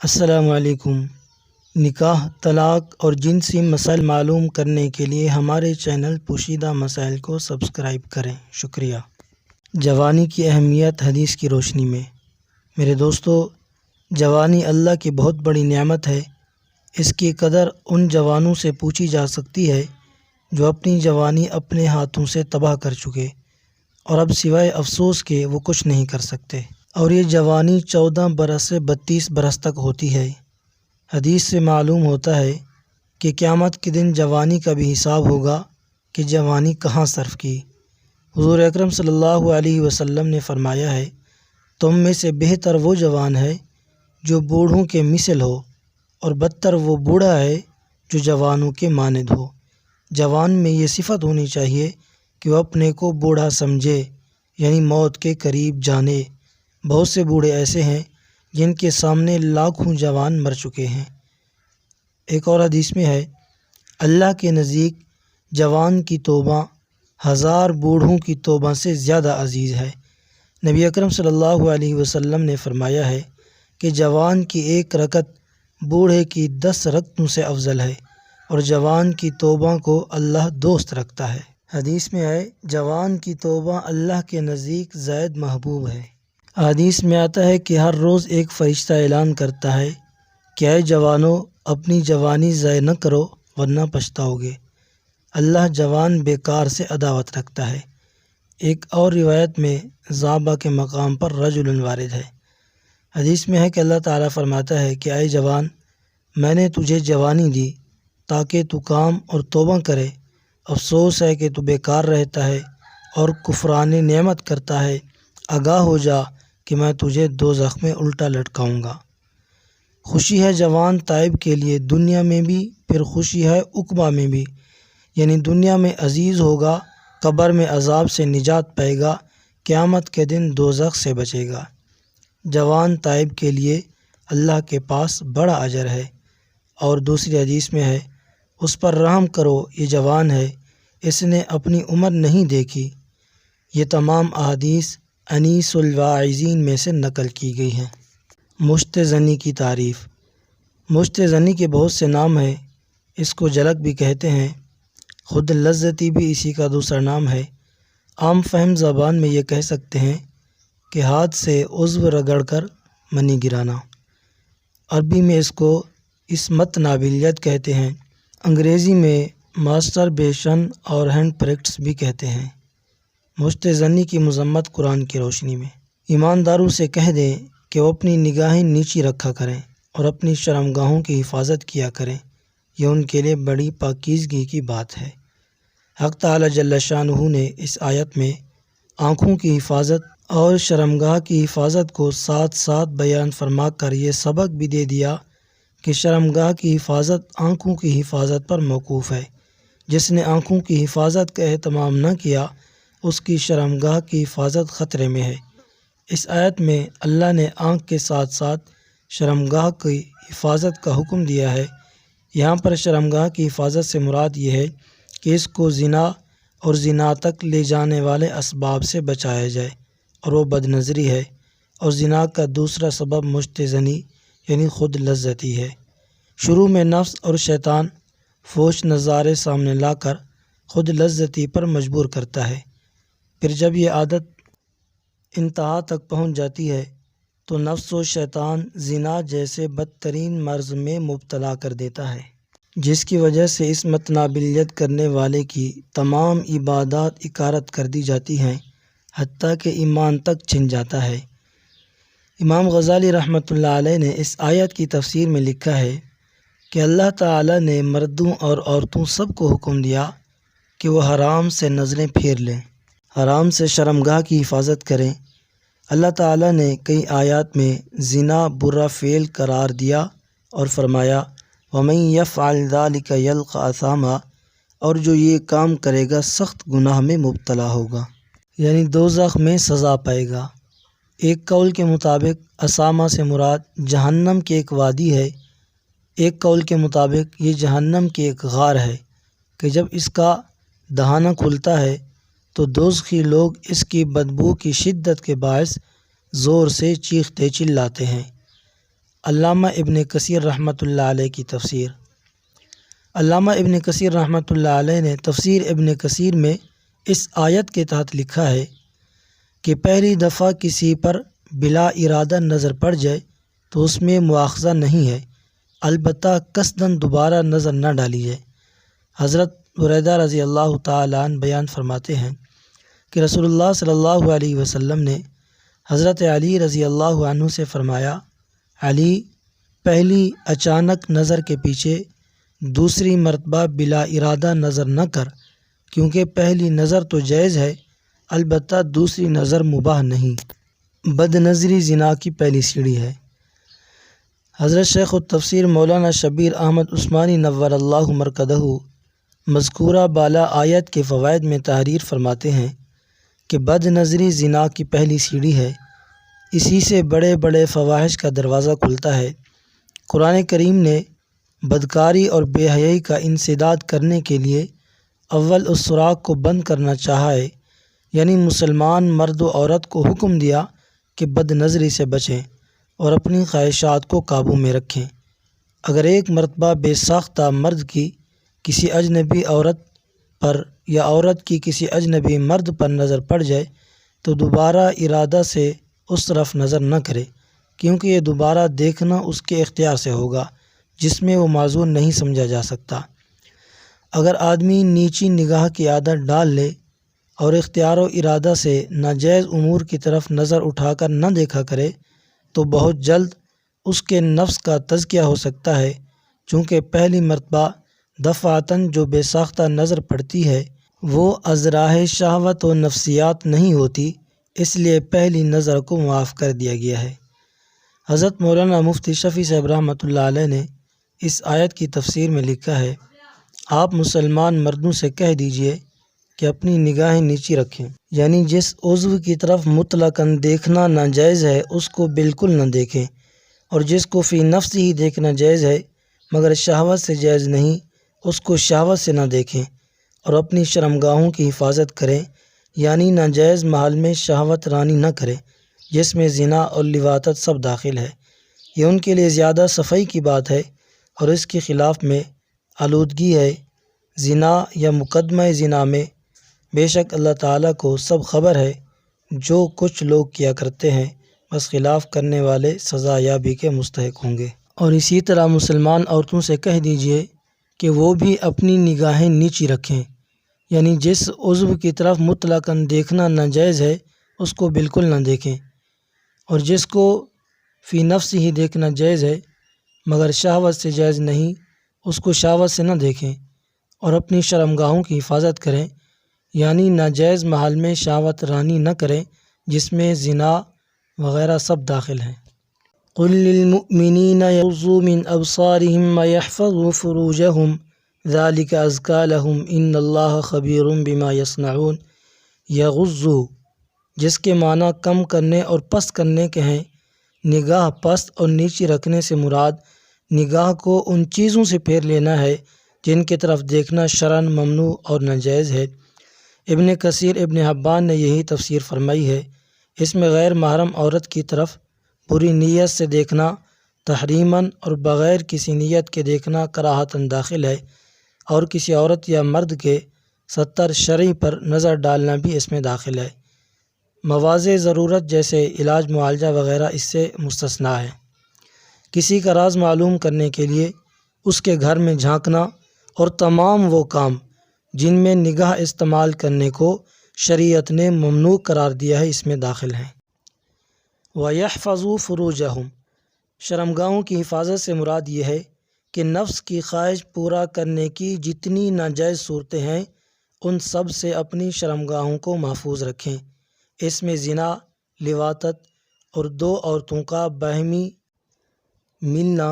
السلام علیکم۔ نکاح، طلاق اور جنسی مسائل معلوم کرنے کے لیے ہمارے چینل پوشیدہ مسائل کو سبسکرائب کریں۔ شکریہ۔ جوانی کی اہمیت حدیث کی روشنی میں۔ میرے دوستو، جوانی اللہ کی بہت بڑی نعمت ہے۔ اس کی قدر ان جوانوں سے پوچھی جا سکتی ہے جو اپنی جوانی اپنے ہاتھوں سے تباہ کر چکے اور اب سوائے افسوس کے وہ کچھ نہیں کر سکتے، اور یہ جوانی 14 برس سے 32 برس تک ہوتی ہے۔ حدیث سے معلوم ہوتا ہے کہ قیامت کے دن جوانی کا بھی حساب ہوگا کہ جوانی کہاں صرف کی۔ حضور اکرم صلی اللہ علیہ وسلم نے فرمایا ہے، تم میں سے بہتر وہ جوان ہے جو بوڑھوں کے مثل ہو، اور بدتر وہ بوڑھا ہے جو جوانوں کے مانند ہو۔ جوان میں یہ صفت ہونی چاہیے کہ وہ اپنے کو بوڑھا سمجھے، یعنی موت کے قریب جانے۔ بہت سے بوڑھے ایسے ہیں جن کے سامنے لاکھوں جوان مر چکے ہیں۔ ایک اور حدیث میں ہے، اللہ کے نزدیک جوان کی توبہ 1000 بوڑھوں کی توبہ سے زیادہ عزیز ہے۔ نبی اکرم صلی اللہ علیہ وسلم نے فرمایا ہے کہ جوان کی 1 رکعت بوڑھے کی 10 رکعتوں سے افضل ہے، اور جوان کی توبہ کو اللہ دوست رکھتا ہے۔ حدیث میں ہے، جوان کی توبہ اللہ کے نزدیک زائد محبوب ہے۔ حدیث میں آتا ہے کہ ہر روز ایک فرشتہ اعلان کرتا ہے کہ اے جوانو، اپنی جوانی ضائع نہ کرو ورنہ پچھتاؤ گے۔ اللہ جوان بیکار سے عداوت رکھتا ہے۔ ایک اور روایت میں صحابہ کے مقام پر رجل وارد ہے۔ حدیث میں ہے کہ اللہ تعالیٰ فرماتا ہے کہ اے جوان، میں نے تجھے جوانی دی تاکہ تو کام اور توبہ کرے۔ افسوس ہے کہ تو بیکار رہتا ہے اور کفران نعمت کرتا ہے۔ آگاہ ہو جا کہ میں تجھے دوزخ میں الٹا لٹکاؤں گا۔ خوشی ہے جوان تائب کے لیے دنیا میں بھی، پھر خوشی ہے عقبہ میں بھی، یعنی دنیا میں عزیز ہوگا، قبر میں عذاب سے نجات پائے گا، قیامت کے دن دوزخ سے بچے گا۔ جوان تائب کے لیے اللہ کے پاس بڑا اجر ہے۔ اور دوسری حدیث میں ہے، اس پر رحم کرو، یہ جوان ہے، اس نے اپنی عمر نہیں دیکھی۔ یہ تمام احادیث انیس الواعظین میں سے نقل کی گئی ہیں۔ مشت زنی کی تعریف۔ مشت زنی کے بہت سے نام ہیں۔ اس کو جلک بھی کہتے ہیں، خود لذتی بھی اسی کا دوسرا نام ہے۔ عام فہم زبان میں یہ کہہ سکتے ہیں کہ ہاتھ سے عضو رگڑ کر منی گرانا۔ عربی میں اس کو عصمت نابلیت کہتے ہیں۔ انگریزی میں ماسٹربیشن اور ہینڈ پریکٹس بھی کہتے ہیں۔ مشت زنی کی مذمت قرآن کی روشنی میں۔ ایمانداروں سے کہہ دیں کہ وہ اپنی نگاہیں نیچی رکھا کریں اور اپنی شرمگاہوں کی حفاظت کیا کریں، یہ ان کے لیے بڑی پاکیزگی کی بات ہے۔ حق تعالی جل شانہ نے اس آیت میں آنکھوں کی حفاظت اور شرمگاہ کی حفاظت کو ساتھ ساتھ بیان فرما کر یہ سبق بھی دے دیا کہ شرمگاہ کی حفاظت آنکھوں کی حفاظت پر موقوف ہے۔ جس نے آنکھوں کی حفاظت کا اہتمام نہ کیا، اس کی شرمگاہ کی حفاظت خطرے میں ہے۔ اس آیت میں اللہ نے آنکھ کے ساتھ ساتھ شرمگاہ کی حفاظت کا حکم دیا ہے۔ یہاں پر شرمگاہ کی حفاظت سے مراد یہ ہے کہ اس کو زنا اور زنا تک لے جانے والے اسباب سے بچایا جائے، اور وہ بد نظری ہے، اور زنا کا دوسرا سبب مشت زنی یعنی خود لذتی ہے۔ شروع میں نفس اور شیطان فحش نظارے سامنے لا کر خود لذتی پر مجبور کرتا ہے، پھر جب یہ عادت انتہا تک پہنچ جاتی ہے تو نفس و شیطان زنا جیسے بدترین مرض میں مبتلا کر دیتا ہے، جس کی وجہ سے عصمت نابلیت کرنے والے کی تمام عبادات اکارت کر دی جاتی ہیں، حتیٰ کہ ایمان تک چھن جاتا ہے۔ امام غزالی رحمۃ اللہ علیہ نے اس آیت کی تفسیر میں لکھا ہے کہ اللہ تعالیٰ نے مردوں اور عورتوں سب کو حکم دیا کہ وہ حرام سے نظریں پھیر لیں، حرام سے شرمگاہ کی حفاظت کریں۔ اللہ تعالیٰ نے کئی آیات میں زنا برا فعل قرار دیا اور فرمایا وَمَن يَفْعَلْ ذَلِكَ يَلْقَ أَثَامًا، اور جو یہ کام کرے گا سخت گناہ میں مبتلا ہوگا، یعنی دوزخ میں سزا پائے گا۔ ایک قول کے مطابق اسامہ سے مراد جہنم کی ایک وادی ہے، ایک قول کے مطابق یہ جہنم کی ایک غار ہے کہ جب اس کا دہانہ کھلتا ہے تو دوزخی لوگ اس کی بدبو کی شدت کے باعث زور سے چیختے چلاتے ہیں۔ علامہ ابن کثیر رحمۃ اللہ علیہ کی تفسیر۔ علامہ ابن کثیر رحمۃ اللہ علیہ نے تفسیر ابن کثیر میں اس آیت کے تحت لکھا ہے کہ پہلی دفعہ کسی پر بلا ارادہ نظر پڑ جائے تو اس میں مواخذہ نہیں ہے، البتہ قصداً دوبارہ نظر نہ ڈالی جائے۔ حضرت بریدہ رضی اللہ تعالیٰ عنہ بیان فرماتے ہیں کہ رسول اللہ صلی اللہ علیہ وسلم نے حضرت علی رضی اللہ عنہ سے فرمایا، علی، پہلی اچانک نظر کے پیچھے دوسری مرتبہ بلا ارادہ نظر نہ کر، کیونکہ پہلی نظر تو جائز ہے، البتہ دوسری نظر مباح نہیں۔ بد نظری زنا کی پہلی سیڑھی ہے۔ حضرت شیخ التفسیر مولانا شبیر احمد عثمانی نور اللہ مرکزہ مذکورہ بالا آیت کے فوائد میں تحریر فرماتے ہیں کہ بد نظری زنا کی پہلی سیڑھی ہے، اسی سے بڑے بڑے فواحش کا دروازہ کھلتا ہے۔ قرآن کریم نے بدکاری اور بے حیائی کا انسداد کرنے کے لیے اول اس سراغ کو بند کرنا چاہا ہے، یعنی مسلمان مرد و عورت کو حکم دیا کہ بد نظری سے بچیں اور اپنی خواہشات کو قابو میں رکھیں۔ اگر ایک مرتبہ بے ساختہ مرد کی کسی اجنبی عورت پر یا عورت کی کسی اجنبی مرد پر نظر پڑ جائے تو دوبارہ ارادہ سے اس طرف نظر نہ کرے، کیونکہ یہ دوبارہ دیکھنا اس کے اختیار سے ہوگا جس میں وہ معذور نہیں سمجھا جا سکتا۔ اگر آدمی نیچی نگاہ کی عادت ڈال لے اور اختیار و ارادہ سے ناجائز امور کی طرف نظر اٹھا کر نہ دیکھا کرے تو بہت جلد اس کے نفس کا تزکیہ ہو سکتا ہے، چونکہ پہلی مرتبہ دفعتاً جو بے ساختہ نظر پڑتی ہے وہ از راہ شہوت و نفسیات نہیں ہوتی، اس لیے پہلی نظر کو معاف کر دیا گیا ہے۔ حضرت مولانا مفتی شفیع صاحب رحمۃ اللہ علیہ نے اس آیت کی تفسیر میں لکھا ہے، آپ مسلمان مردوں سے کہہ دیجئے کہ اپنی نگاہیں نیچی رکھیں، یعنی جس عضو کی طرف مطلقاً دیکھنا ناجائز ہے اس کو بالکل نہ دیکھیں، اور جس کو فی نفس ہی دیکھنا جائز ہے مگر شہوت سے جائز نہیں اس کو شہوت سے نہ دیکھیں، اور اپنی شرمگاہوں کی حفاظت کریں، یعنی ناجائز محل میں شہوت رانی نہ کریں جس میں زنا اور لواطت سب داخل ہے۔ یہ ان کے لیے زیادہ صفائی کی بات ہے، اور اس کے خلاف میں آلودگی ہے زنا یا مقدمہ زنا میں۔ بے شک اللہ تعالیٰ کو سب خبر ہے، جو کچھ لوگ کیا کرتے ہیں بس خلاف کرنے والے سزا یابی کے مستحق ہوں گے۔ اور اسی طرح مسلمان عورتوں سے کہہ دیجئے کہ وہ بھی اپنی نگاہیں نیچی رکھیں، یعنی جس عضو کی طرف مطلقاً دیکھنا ناجائز ہے اس کو بالکل نہ دیکھیں، اور جس کو فی نفس ہی دیکھنا جائز ہے مگر شہوت سے جائز نہیں اس کو شہوت سے نہ دیکھیں، اور اپنی شرمگاہوں کی حفاظت کریں، یعنی ناجائز محل میں شہوت رانی نہ کریں جس میں زنا وغیرہ سب داخل ہیں۔ قل للمؤمنین یغضوا من ابصارهم ویحفظوا فروجهم ذلک ازکی لهم ان اللہ خبیر بما یصنعون۔ یغضوا جس کے معنی کم کرنے اور پست کرنے کے ہیں، نگاہ پست اور نیچی رکھنے سے مراد نگاہ کو ان چیزوں سے پھیر لینا ہے جن کی طرف دیکھنا شرعاً ممنوع اور ناجائز ہے۔ ابن کثیر ابن حبان نے یہی تفسیر فرمائی ہے۔ اس میں غیر محرم عورت کی طرف بری نیت سے دیکھنا تحریماً اور بغیر کسی نیت کے دیکھنا کراہتاً داخل ہے، اور کسی عورت یا مرد کے ستر شرعی پر نظر ڈالنا بھی اس میں داخل ہے۔ مواضع ضرورت جیسے علاج معالجہ وغیرہ اس سے مستثنیٰ ہے۔ کسی کا راز معلوم کرنے کے لیے اس کے گھر میں جھانکنا اور تمام وہ کام جن میں نگاہ استعمال کرنے کو شریعت نے ممنوع قرار دیا ہے اس میں داخل ہیں۔ وَيَحْفَظُوا فُرُوجَهُمْ شرمگاہوں کی حفاظت سے مراد یہ ہے کہ نفس کی خواہش پورا کرنے کی جتنی ناجائز صورتیں ہیں ان سب سے اپنی شرمگاہوں کو محفوظ رکھیں۔ اس میں زنا، لواطت اور دو عورتوں کا باہمی ملنا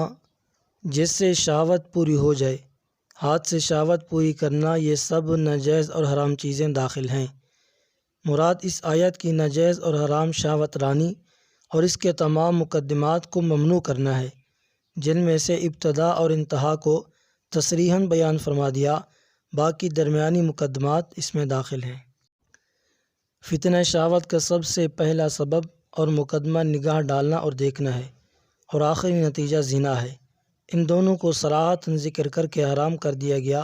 جس سے شہوت پوری ہو جائے، ہاتھ سے شہوت پوری کرنا، یہ سب ناجائز اور حرام چیزیں داخل ہیں۔ مراد اس آیت کی ناجائز اور حرام شہوت رانی اور اس کے تمام مقدمات کو ممنوع کرنا ہے، جن میں سے ابتدا اور انتہا کو تصریحاً بیان فرما دیا، باقی درمیانی مقدمات اس میں داخل ہیں۔ فتنہ شہوت کا سب سے پہلا سبب اور مقدمہ نگاہ ڈالنا اور دیکھنا ہے، اور آخری نتیجہ زنا ہے۔ ان دونوں کو صراحتاً ذکر کر کے حرام کر دیا گیا۔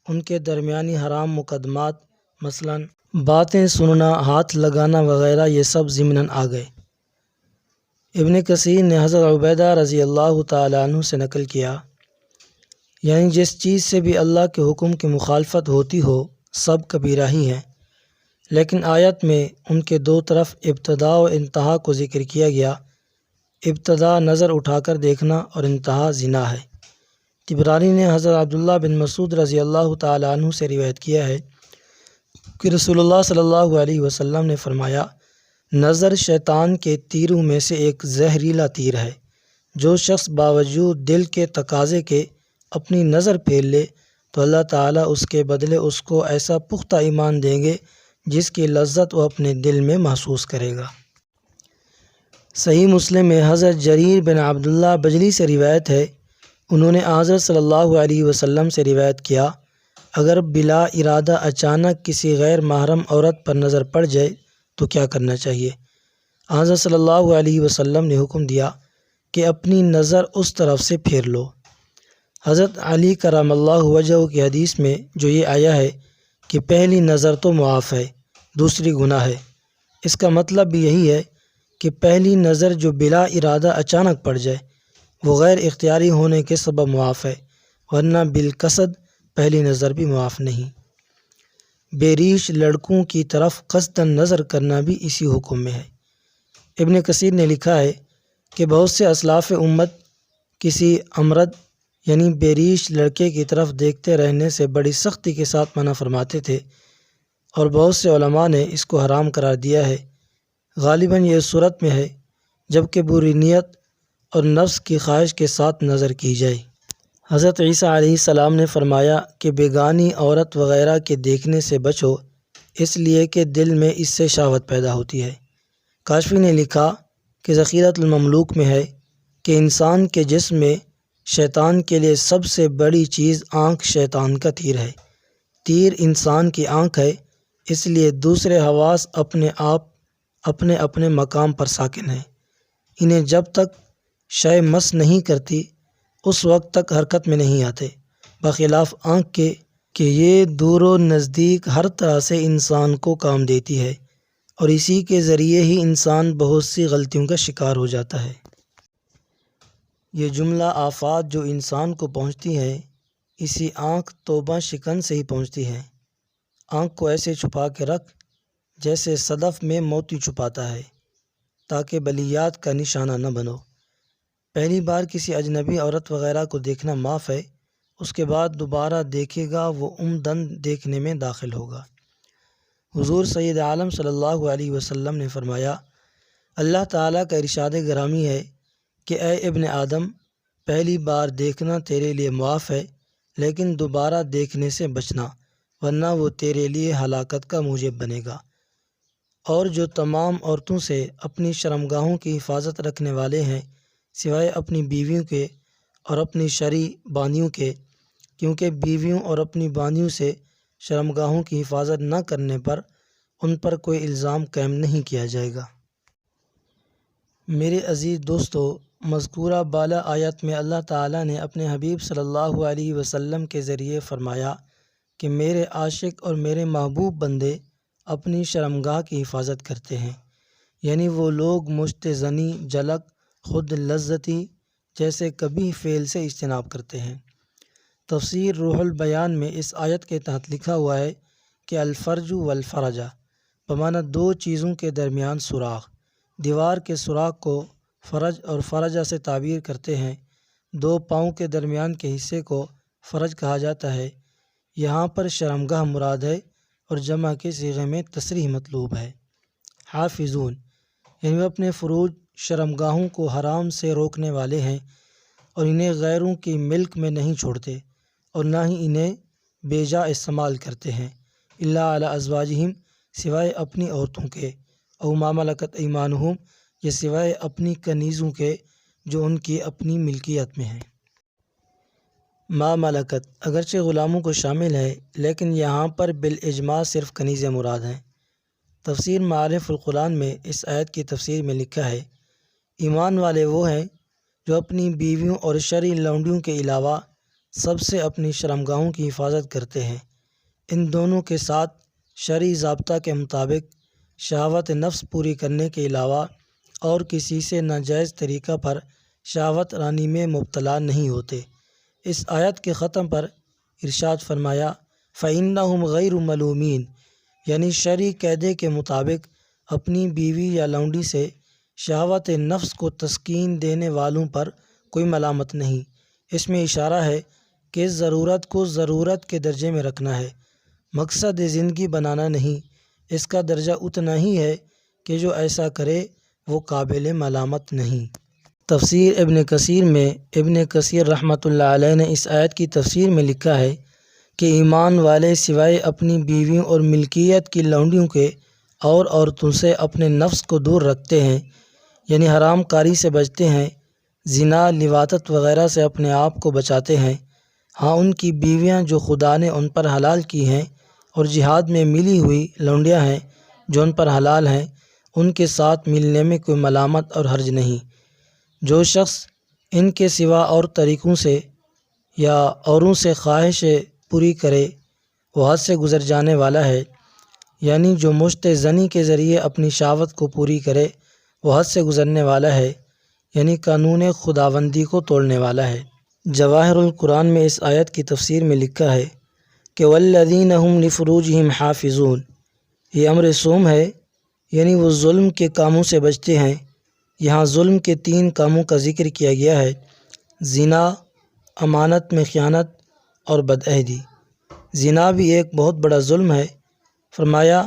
ان کے درمیانی حرام مقدمات مثلاً باتیں سننا، ہاتھ لگانا وغیرہ یہ سب ضمناً آ گئے۔ ابن کثیر نے حضرت عبیدہ رضی اللہ تعالیٰ عنہ سے نقل کیا، یعنی جس چیز سے بھی اللہ کے حکم کی مخالفت ہوتی ہو سب کبیرہ ہی ہیں، لیکن آیت میں ان کے دو طرف ابتدا و انتہا کو ذکر کیا گیا۔ ابتدا نظر اٹھا کر دیکھنا اور انتہا زنا ہے۔ طبرانی نے حضرت عبداللہ بن مسعود رضی اللہ تعالیٰ عنہ سے روایت کیا ہے کہ رسول اللہ صلی اللہ علیہ وسلم نے فرمایا، نظر شیطان کے تیروں میں سے ایک زہریلا تیر ہے۔ جو شخص باوجود دل کے تقاضے کے اپنی نظر پھیر لے تو اللہ تعالیٰ اس کے بدلے اس کو ایسا پختہ ایمان دیں گے جس کی لذت وہ اپنے دل میں محسوس کرے گا۔ صحیح مسلم میں حضرت جریر بن عبداللہ بجلی سے روایت ہے، انہوں نے حضرت صلی اللہ علیہ وسلم سے روایت کیا، اگر بلا ارادہ اچانک کسی غیر محرم عورت پر نظر پڑ جائے تو کیا کرنا چاہیے؟ حضرت صلی اللہ علیہ وسلم نے حکم دیا کہ اپنی نظر اس طرف سے پھیر لو۔ حضرت علی کرم اللہ وجہہ کی حدیث میں جو یہ آیا ہے کہ پہلی نظر تو معاف ہے، دوسری گناہ ہے، اس کا مطلب بھی یہی ہے کہ پہلی نظر جو بلا ارادہ اچانک پڑ جائے وہ غیر اختیاری ہونے کے سبب معاف ہے، ورنہ بالقصد پہلی نظر بھی معاف نہیں۔ بے ریش لڑکوں کی طرف قصداً نظر کرنا بھی اسی حکم میں ہے۔ ابن کثیر نے لکھا ہے کہ بہت سے اسلاف امت کسی امرد یعنی بے ریش لڑکے کی طرف دیکھتے رہنے سے بڑی سختی کے ساتھ منع فرماتے تھے، اور بہت سے علماء نے اس کو حرام قرار دیا ہے۔ غالباً یہ اس صورت میں ہے جبکہ بری نیت اور نفس کی خواہش کے ساتھ نظر کی جائے۔ حضرت عیسیٰ علیہ السلام نے فرمایا کہ بیگانی عورت وغیرہ کے دیکھنے سے بچو، اس لیے کہ دل میں اس سے شہوت پیدا ہوتی ہے۔ کاشفی نے لکھا کہ ذخیرۃ المملوک میں ہے کہ انسان کے جسم میں شیطان کے لیے سب سے بڑی چیز آنکھ شیطان کا تیر ہے۔ تیر انسان کی آنکھ ہے، اس لیے دوسرے حواس اپنے آپ اپنے اپنے مقام پر ساکن ہیں، انہیں جب تک شے مس نہیں کرتی اس وقت تک حرکت میں نہیں آتے، بخلاف آنکھ کے کہ یہ دور و نزدیک ہر طرح سے انسان کو کام دیتی ہے، اور اسی کے ذریعے ہی انسان بہت سی غلطیوں کا شکار ہو جاتا ہے۔ یہ جملہ آفات جو انسان کو پہنچتی ہے اسی آنکھ توبہ شکن سے ہی پہنچتی ہے۔ آنکھ کو ایسے چھپا کے رکھ جیسے صدف میں موتی چھپاتا ہے، تاکہ بلیات کا نشانہ نہ بنو۔ پہلی بار کسی اجنبی عورت وغیرہ کو دیکھنا معاف ہے، اس کے بعد دوبارہ دیکھے گا وہ عمدن دیکھنے میں داخل ہوگا۔ حضور سید عالم صلی اللہ علیہ وسلم نے فرمایا، اللہ تعالیٰ کا ارشاد گرامی ہے کہ اے ابن آدم، پہلی بار دیکھنا تیرے لیے معاف ہے، لیکن دوبارہ دیکھنے سے بچنا، ورنہ وہ تیرے لیے ہلاکت کا موجب بنے گا۔ اور جو تمام عورتوں سے اپنی شرمگاہوں کی حفاظت رکھنے والے ہیں سوائے اپنی بیویوں کے اور اپنی شرعی باندیوں کے، کیونکہ بیویوں اور اپنی باندیوں سے شرمگاہوں کی حفاظت نہ کرنے پر ان پر کوئی الزام قائم نہیں کیا جائے گا۔ میرے عزیز دوستو، مذکورہ بالا آیت میں اللہ تعالیٰ نے اپنے حبیب صلی اللہ علیہ وسلم کے ذریعے فرمایا کہ میرے عاشق اور میرے محبوب بندے اپنی شرمگاہ کی حفاظت کرتے ہیں، یعنی وہ لوگ مشت زنی، جلق، خود لذتی جیسے کبھی فعل سے اجتناب کرتے ہیں۔ تفسیر روح البیان میں اس آیت کے تحت لکھا ہوا ہے کہ الفرج والفرجہ بمعنی دو چیزوں کے درمیان سوراخ، دیوار کے سوراخ کو فرج اور فرجہ سے تعبیر کرتے ہیں۔ دو پاؤں کے درمیان کے حصے کو فرج کہا جاتا ہے۔ یہاں پر شرمگاہ مراد ہے اور جمع کے صیغے میں تصریح مطلوب ہے۔ حافظون یعنی وہ اپنے فروج شرمگاہوں کو حرام سے روکنے والے ہیں اور انہیں غیروں کی ملک میں نہیں چھوڑتے اور نہ ہی انہیں بے جا استعمال کرتے ہیں، الا علی ازواجہم سوائے اپنی عورتوں کے، او ما ملکت ایمانہم یا سوائے اپنی کنیزوں کے جو ان کی اپنی ملکیت میں ہیں۔ ما ملکت اگرچہ غلاموں کو شامل ہے لیکن یہاں پر بالاجماع صرف کنیزیں مراد ہیں۔ تفسیر معارف القرآن میں اس آیت کی تفسیر میں لکھا ہے، ایمان والے وہ ہیں جو اپنی بیویوں اور شرعی لونڈیوں کے علاوہ سب سے اپنی شرمگاہوں کی حفاظت کرتے ہیں۔ ان دونوں کے ساتھ شرعی ضابطہ کے مطابق شہوت نفس پوری کرنے کے علاوہ اور کسی سے ناجائز طریقہ پر شہوت رانی میں مبتلا نہیں ہوتے۔ اس آیت کے ختم پر ارشاد فرمایا فَإِنَّهُمْ غَيْرُ مَلُومِينَ، یعنی شرعی قاعدے کے مطابق اپنی بیوی یا لونڈی سے شہوت نفس کو تسکین دینے والوں پر کوئی ملامت نہیں۔ اس میں اشارہ ہے کہ ضرورت کو ضرورت کے درجے میں رکھنا ہے، مقصد زندگی بنانا نہیں۔ اس کا درجہ اتنا ہی ہے کہ جو ایسا کرے وہ قابل ملامت نہیں۔ تفسیر ابن کثیر میں ابن کثیر رحمۃ اللہ علیہ نے اس آیت کی تفسیر میں لکھا ہے کہ ایمان والے سوائے اپنی بیویوں اور ملکیت کی لونڈیوں کے اور عورتوں سے اپنے نفس کو دور رکھتے ہیں، یعنی حرام کاری سے بچتے ہیں، زنا، لواطت وغیرہ سے اپنے آپ کو بچاتے ہیں۔ ہاں، ان کی بیویاں جو خدا نے ان پر حلال کی ہیں اور جہاد میں ملی ہوئی لونڈیاں ہیں جو ان پر حلال ہیں، ان کے ساتھ ملنے میں کوئی ملامت اور حرج نہیں۔ جو شخص ان کے سوا اور طریقوں سے یا اوروں سے خواہش پوری کرے وہ حد سے گزر جانے والا ہے، یعنی جو مشت زنی کے ذریعے اپنی شہوت کو پوری کرے وہ حد سے گزرنے والا ہے، یعنی قانون خداوندی کو توڑنے والا ہے۔ جواہر القرآن میں اس آیت کی تفسیر میں لکھا ہے کہ والذین هم لفروجہم حافظون، یہ امر سوم ہے، یعنی وہ ظلم کے کاموں سے بچتے ہیں۔ یہاں ظلم کے 3 کاموں کا ذکر کیا گیا ہے: زنا، امانت میں خیانت اور بدعہدی۔ زنا بھی ایک بہت بڑا ظلم ہے۔ فرمایا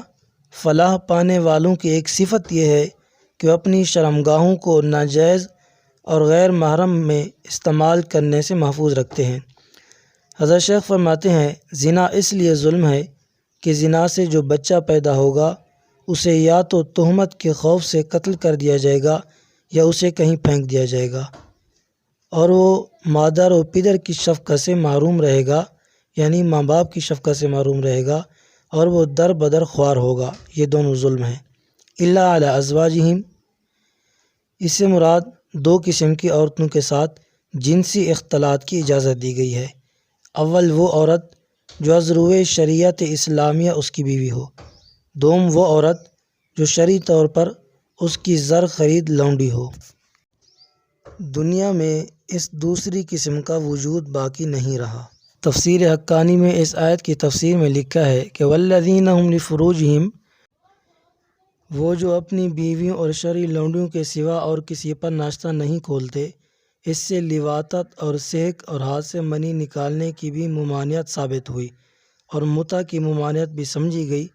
فلاح پانے والوں کی ایک صفت یہ ہے کہ وہ اپنی شرمگاہوں کو ناجائز اور غیر محرم میں استعمال کرنے سے محفوظ رکھتے ہیں۔ حضرت شیخ فرماتے ہیں زنا اس لیے ظلم ہے کہ زنا سے جو بچہ پیدا ہوگا اسے یا تو تہمت کے خوف سے قتل کر دیا جائے گا یا اسے کہیں پھینک دیا جائے گا، اور وہ مادر و پدر کی شفقت سے محروم رہے گا، یعنی ماں باپ کی شفقت سے محروم رہے گا، اور وہ در بدر خوار ہوگا۔ یہ دونوں ظلم ہیں۔ الا علی ازواجہم، اس سے مراد 2 قسم کی عورتوں کے ساتھ جنسی اختلاط کی اجازت دی گئی ہے۔ اول وہ عورت جو از روئے شریعت اسلامیہ اس کی بیوی ہو، دوم وہ عورت جو شرعی طور پر اس کی زر خرید لونڈی ہو۔ دنیا میں اس دوسری قسم کا وجود باقی نہیں رہا۔ تفسیر حقانی میں اس آیت کی تفسیر میں لکھا ہے کہ والذین هم لفروجہم، وہ جو اپنی بیویوں اور شرعی لونڈیوں کے سوا اور کسی پر ناشتہ نہیں کھولتے، اس سے لواطت اور سحق اور ہاتھ سے منی نکالنے کی بھی ممانعت ثابت ہوئی، اور متع کی ممانعت بھی سمجھی گئی،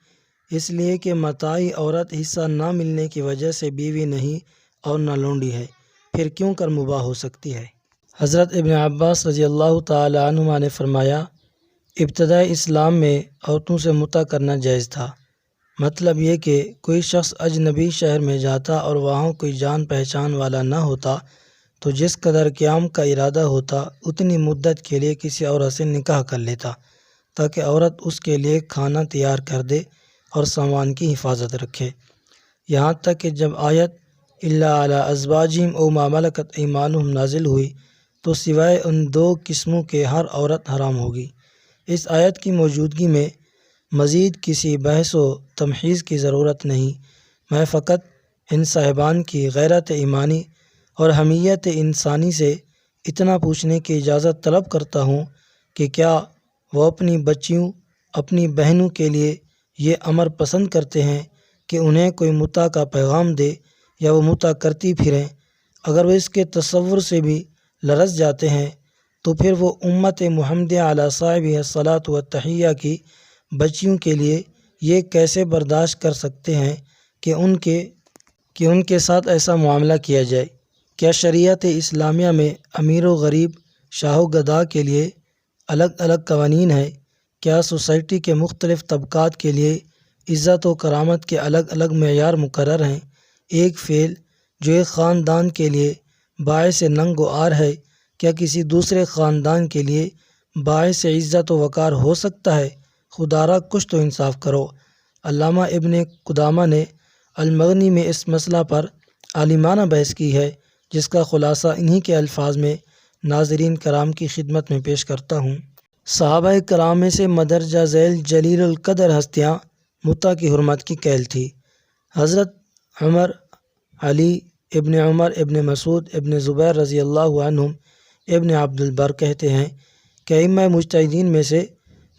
اس لیے کہ متاعی عورت حصہ نہ ملنے کی وجہ سے بیوی نہیں اور نہ لونڈی ہے، پھر کیوں کر مباح ہو سکتی ہے۔ حضرت ابن عباس رضی اللہ تعالی عنہما نے فرمایا ابتدائی اسلام میں عورتوں سے متع کرنا جائز تھا۔ مطلب یہ کہ کوئی شخص اجنبی شہر میں جاتا اور وہاں کوئی جان پہچان والا نہ ہوتا تو جس قدر قیام کا ارادہ ہوتا اتنی مدت کے لیے کسی عورت سے نکاح کر لیتا تاکہ عورت اس کے لیے کھانا تیار کر دے اور سامان کی حفاظت رکھے، یہاں تک کہ جب آیت الا علی ازواجہم او ما ملکت ایمانہم نازل ہوئی تو سوائے ان 2 قسموں کے ہر عورت حرام ہوگی۔ اس آیت کی موجودگی میں مزید کسی بحث و تمحیص کی ضرورت نہیں، میں فقط ان صاحبان کی غیرت ایمانی اور حمیت انسانی سے اتنا پوچھنے کی اجازت طلب کرتا ہوں کہ کیا وہ اپنی بچیوں، اپنی بہنوں کے لیے یہ امر پسند کرتے ہیں کہ انہیں کوئی متع کا پیغام دے یا وہ متع کرتی پھریں؟ اگر وہ اس کے تصور سے بھی لرز جاتے ہیں تو پھر وہ امت محمدیہ علی صاحبہ الصلاۃ والتحیہ کی بچیوں کے لیے یہ کیسے برداشت کر سکتے ہیں کہ ان کے ساتھ ایسا معاملہ کیا جائے؟ کیا شریعت اسلامیہ میں امیر و غریب، شاہ و گدھا کے لیے الگ الگ قوانین ہیں؟ کیا سوسائٹی کے مختلف طبقات کے لیے عزت و کرامت کے الگ الگ معیار مقرر ہیں؟ ایک فعل جو ایک خاندان کے لیے باعث ننگ و عار ہے کیا کسی دوسرے خاندان کے لیے باعث عزت و وقار ہو سکتا ہے؟ خدا را کچھ تو انصاف کرو۔ علامہ ابن قدامہ نے المغنی میں اس مسئلہ پر عالمانہ بحث کی ہے جس کا خلاصہ انہی کے الفاظ میں ناظرین کرام کی خدمت میں پیش کرتا ہوں۔ صحابہ کرام میں سے مدرجہ ذیل جلیل القدر ہستیاں متع کی حرمت کی قائل تھی۔ حضرت عمر، علی ابن عمر ابن مسعود ابن زبیر رضی اللہ عنہم، ابن عبد البر کہتے ہیں کہ ائمہ مجتہدین میں سے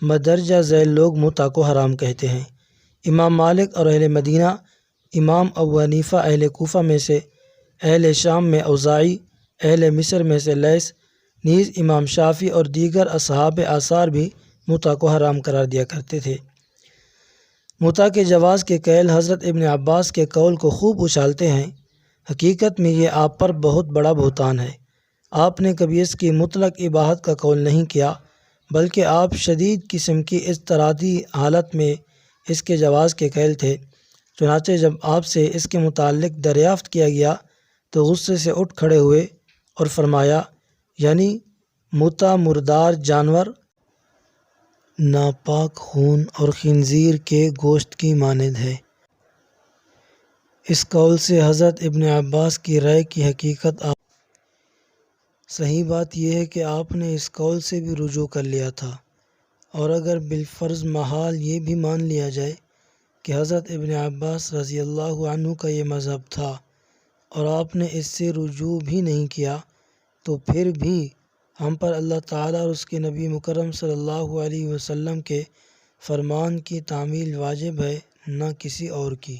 مدرجہ ذیل لوگ متع کو حرام کہتے ہیں۔ امام مالک اور اہل مدینہ، امام ابو حنیفہ اہل کوفہ میں سے، اہل شام میں اوزاعی، اہل مصر میں سے لیث، نیز امام شافعی اور دیگر اصحاب آثار بھی متع کو حرام قرار دیا کرتے تھے۔ متع کے جواز کے قائل حضرت ابن عباس کے قول کو خوب اچھالتے ہیں۔ حقیقت میں یہ آپ پر بہت بڑا بہتان ہے۔ آپ نے کبھی اس کی مطلق اباحت کا قول نہیں کیا، بلکہ آپ شدید قسم کی اضطراری حالت میں اس کے جواز کے قائل تھے۔ چنانچہ جب آپ سے اس کے متعلق دریافت کیا گیا تو غصے سے اٹھ کھڑے ہوئے اور فرمایا، یعنی متع مردار جانور، ناپاک خون اور خنزیر کے گوشت کی مانند ہے۔ اس قول سے حضرت ابن عباس کی رائے کی حقیقت صحیح بات یہ ہے کہ آپ نے اس قول سے بھی رجوع کر لیا تھا، اور اگر بالفرض محال یہ بھی مان لیا جائے کہ حضرت ابن عباس رضی اللہ عنہ کا یہ مذہب تھا اور آپ نے اس سے رجوع بھی نہیں کیا، تو پھر بھی ہم پر اللہ تعالیٰ اور اس کے نبی مکرم صلی اللہ علیہ وسلم کے فرمان کی تعمیل واجب ہے، نہ کسی اور کی۔